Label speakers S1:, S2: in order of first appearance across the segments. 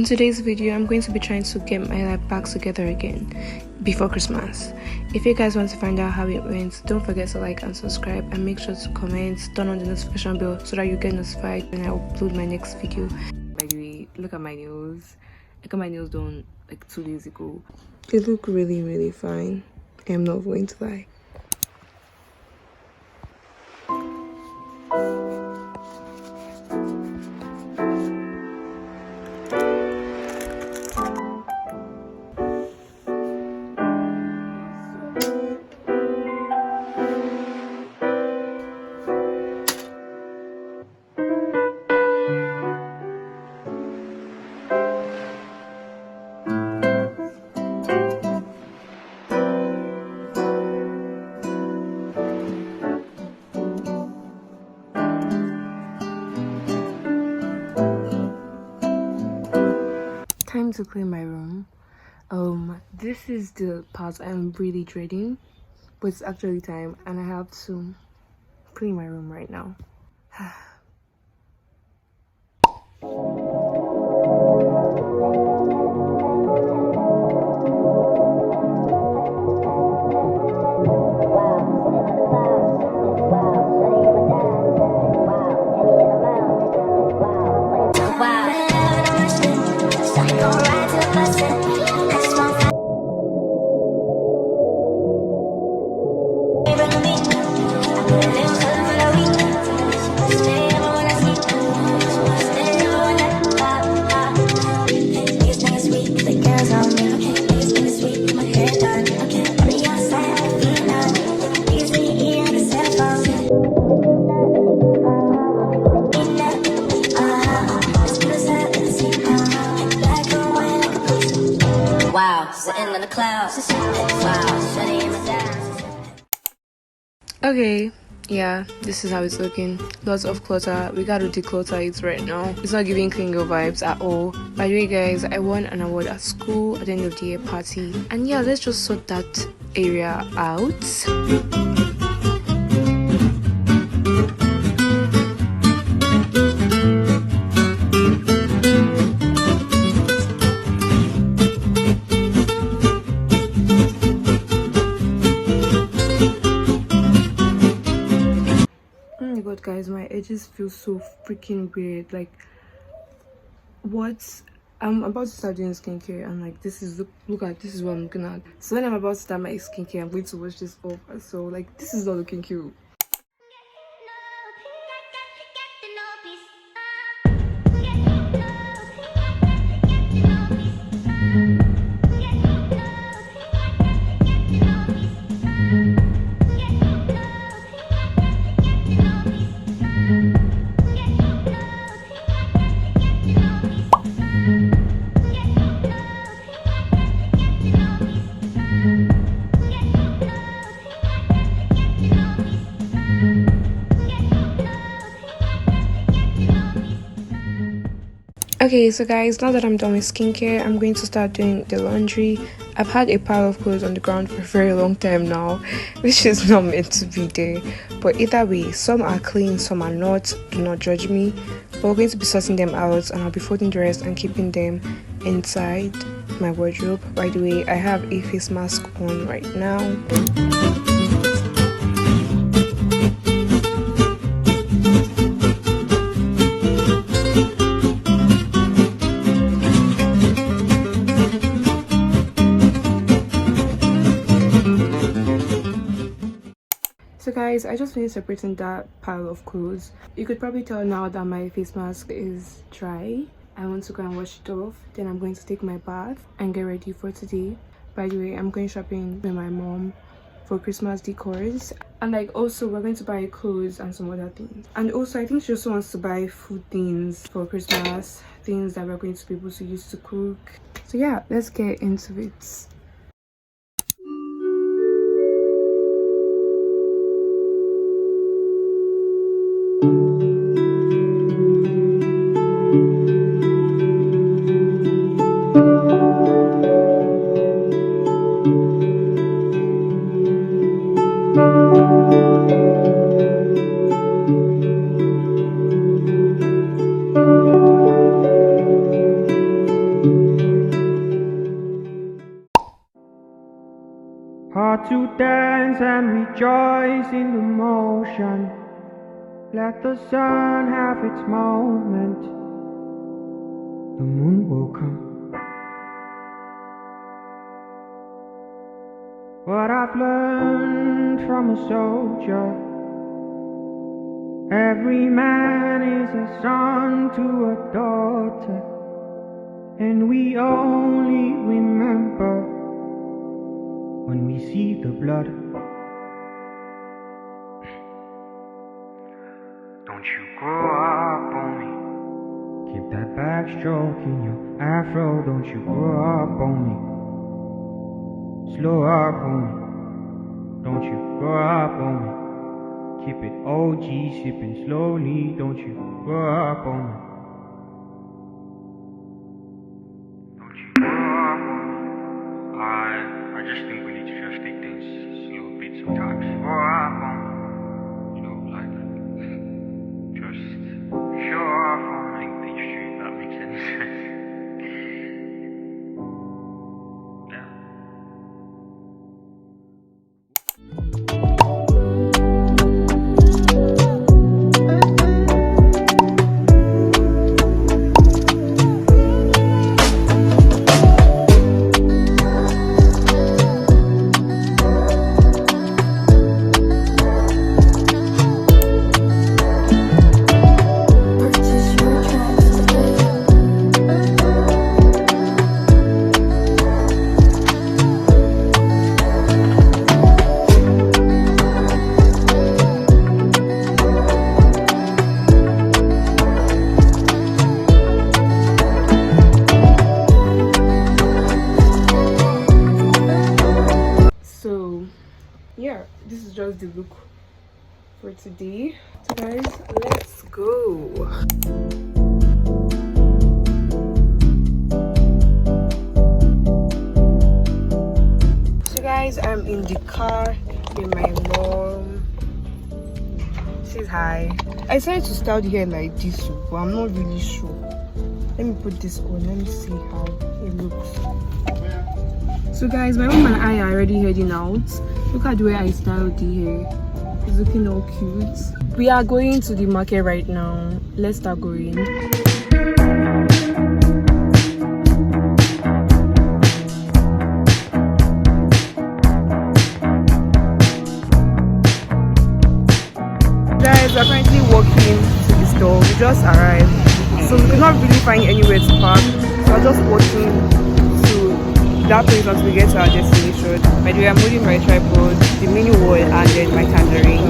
S1: today's video, I'm going to be trying to get my life back together again before Christmas. If you guys want to find out how it went, don't forget to like and subscribe, and make sure to comment, turn on the notification bell so that you get notified when I upload my next video. By the way, look at my nails. I got my nails done like 2 days ago. They look really fine. I'm not going to lie. Time to clean my room. This is the part I'm really dreading, but it's actually time, and I have to clean my room right now. Okay, yeah, this is how it's looking. Lots of clutter. We gotta declutter it right now. It's not giving clean girl vibes at all. By the way, guys, I won an award at school at the end of the year party, and yeah, let's just sort that area out. God, guys, my edges feel so freaking weird. Like, what? I'm about to start doing skincare, and like, this is look at this is what I'm looking at. So when I'm about to start my skincare, I'm going to wash this off. So like, this is not looking cute. Okay, so guys, now that I'm done with skincare, I'm going to start doing the laundry. I've had a pile of clothes on the ground for a very long time now, which is not meant to be there. But either way, some are clean, some are not. Do not judge me. But we're going to be sorting them out, and I'll be folding the rest and keeping them inside my wardrobe. By the way, I have a face mask on right now. So guys, I just finished separating that pile of clothes. You could probably tell now that my face mask is dry. I want to go and wash it off. Then I'm going to take my bath and get ready for today. By the way, I'm going shopping with my mom for Christmas decors. And like, also we're going to buy clothes and some other things. And also I think she also wants to buy food things for Christmas. Things that we're going to be able to use to cook. So yeah, let's get into it.
S2: Hard to dance and rejoice in the motion. Let the sun have its moment. The moon will come. What I've learned from a soldier: every man is a son to a daughter, and we only remember when we see the blood. Don't you grow up on me. Keep that backstroke in your afro. Don't you grow up on me. Slow up on me. Don't you grow up on me. Keep it OG, sipping slowly. Don't you grow up on me. Don't you grow up on me. I just think we need to just take things slow a bit sometimes. Grow up on me. You know, like, just show off on lengthy street, if that makes any sense. Yeah.
S1: Yeah, this is just the look for today. So guys, let's go. So guys, I'm in the car with my mom. Says hi. I decided to style the hair like this, but I'm not really sure. Let me put this on. Let me see how it looks. So guys, my mom and I are already heading out. Look at the way I styled the hair. It's looking all cute. We are going to the market right now. Let's start going. Guys, we're currently walking to the store. We just arrived, so we could not really find anywhere to park. So we're just walking to that place until we get to our destination. By the way, I'm holding my tripod, the mini wall, and then my tangerine.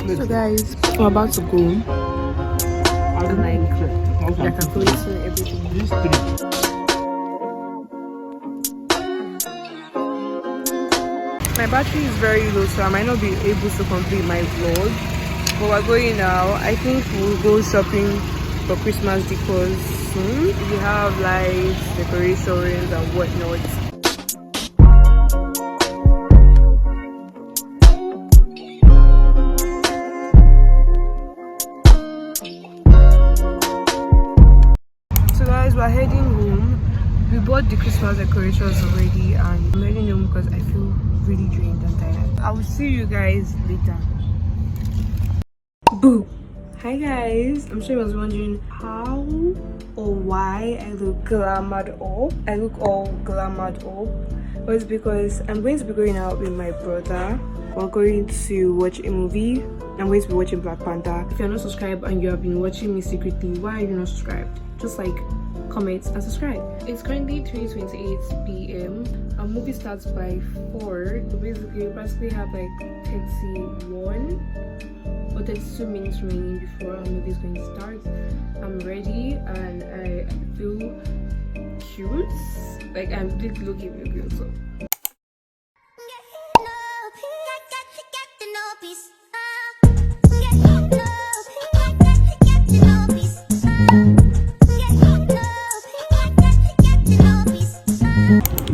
S1: So guys, I'm about to go. I'm like calculating everything. My battery is very low, so I might not be able to complete my vlog. But we're going now. I think we'll go shopping for Christmas because soon we have lights, decorations and whatnot. We're heading home. We bought the Christmas decorations already and I'm heading home because I feel really drained and tired. I will see you guys later. Boo! Hi guys, I'm sure you was wondering how or why I look glamored up. I look all glamored up. Well, it's because I'm going to be going out with my brother. We're going to watch a movie I'm going to be watching Black Panther. If you're not subscribed and you have been watching me secretly, why are you not subscribed? Just like, comment and subscribe. It's currently 3:28 p.m. Our movie starts by 4. So basically we practically have like 31 or 32 minutes remaining before our movie is going to start. I'm ready and I feel cute. Like I'm looking cute.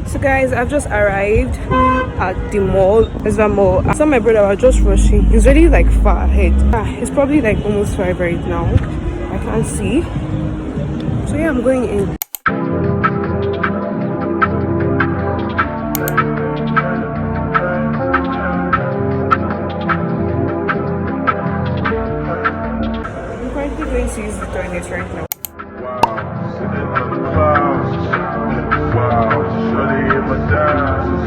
S1: So guys, I've just arrived at the mall. It's the mall. I saw my brother was just rushing. He's already like far ahead. It's probably like almost 5 right now. I can't see. So yeah, I'm going in. I'm currently going to use the toilet right now.
S3: Wow, sitting on the clouds. Wow, shorty in my dimes.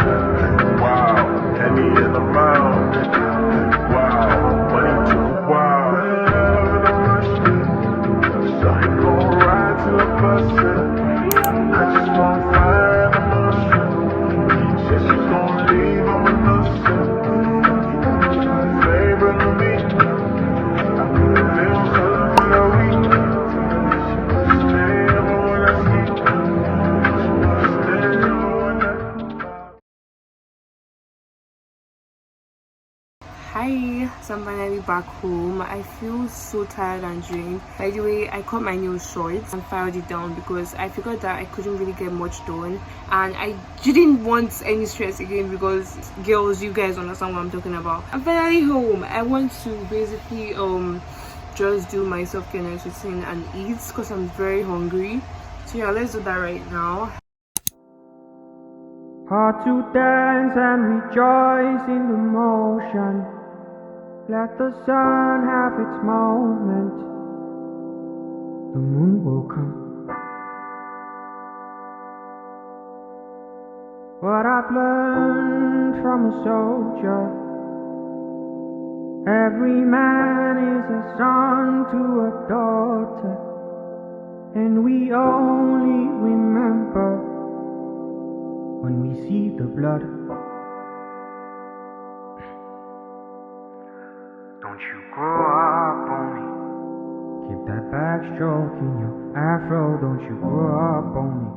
S3: Wow, Henny in the mouth. Wow, money to wow. So I gon' ride till I bust it. I just wanna find a motion. Said she gon' leave, I'm a nuisance. Favorite of me. I live for the week.
S1: Hi, so I'm finally back home. I feel so tired and drained. By the way, I cut my nails short and filed it down because I figured that I couldn't really get much done and I didn't want any stress again because girls, you guys understand what I'm talking about. I'm finally home. I want to basically just do my self-care routine and eat because I'm very hungry. So yeah, let's do that right now.
S2: Hard to dance and rejoice in the motion. Let the sun have its moment. The moon will come. What I've learned from a soldier: every man is a son to a daughter, and we only remember when we see the blood.
S3: Don't you grow up on me.
S2: Keep that backstroke in your afro. Don't you grow up on me.